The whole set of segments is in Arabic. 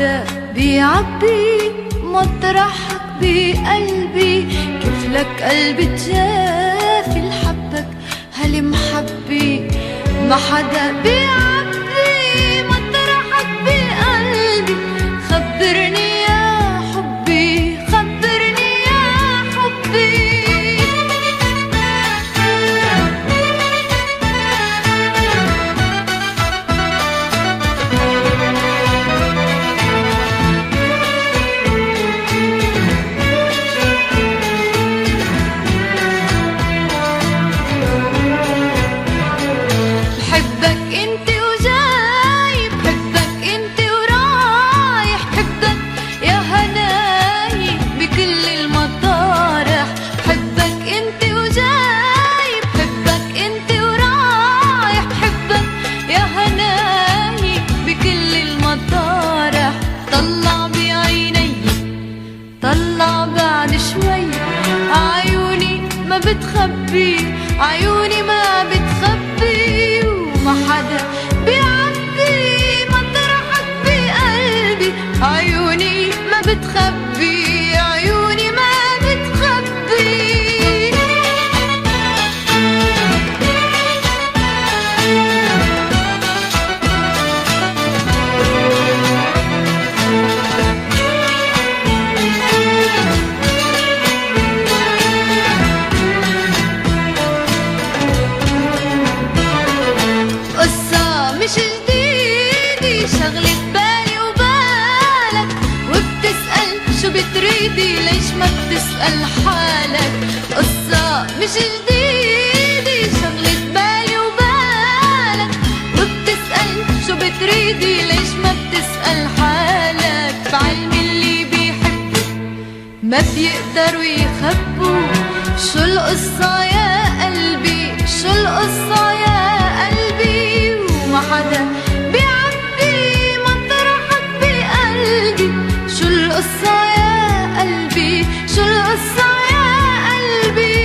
حدا بيعبي مطرحك بقلبي، كيف لك قلبي تجافي لحبك هالمحبي. ما حدا بيعبي مطرحك بقلبي، خبرني يا حبي، خبرني يا حبي. طلع بعد شوي عيوني ما بتخبي، عيوني ما بتخبي. وما حدا بيعبي مطرحك بقلبي، عيوني ما بتخبي، عيوني ما بتخبي. مش جديدة شغلة بالي وبالك، وبتسأل شو بتريدي ليش ما بتسأل حالك. قصة مش جديدة شغلة بالي وبالك، وبتسأل شو بتريدي ليش ما بتسأل حالك. بعلم اللي بيحبوا ما بيقدروا يخبوا، شو القصة يا قلبي، شو القصة يا قلبي. ما حدا بيعبي مطرحك بقلبي، شو القصة يا قلبي، شو القصة يا قلبي.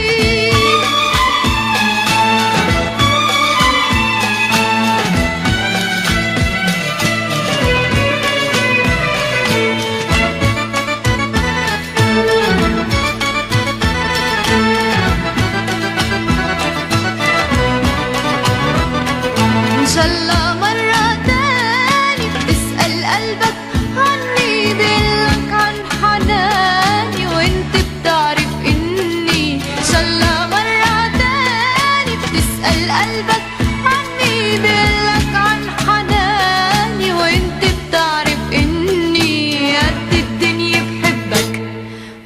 إن شاء الله مرة تاني اسأل قلبك عني، بقلك عن حناني وانت بتعرف إني. إن شاء الله مرة تاني بتسأل قلبك عني، بقلك عن حناني وانت بتعرف إني. قد الدنيا بحبك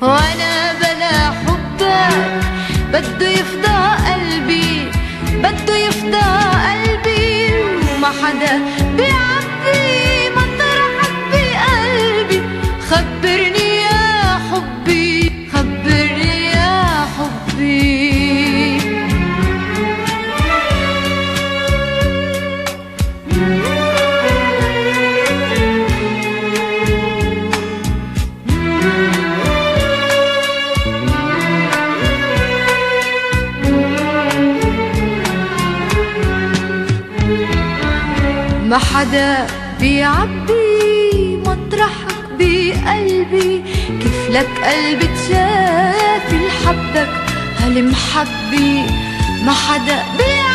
وانا بلا حبك، بده يفضى قلبي، بده يفضى قلبي. وما حدا بيعبي مطرحك بقلبي، خبرني يا حبي، خبرني يا حبي. ما حدا بيعبي مطرحك بقلبي، كيف لك قلبي تجافي لحبك هالمحبي. ما حدا بيعبي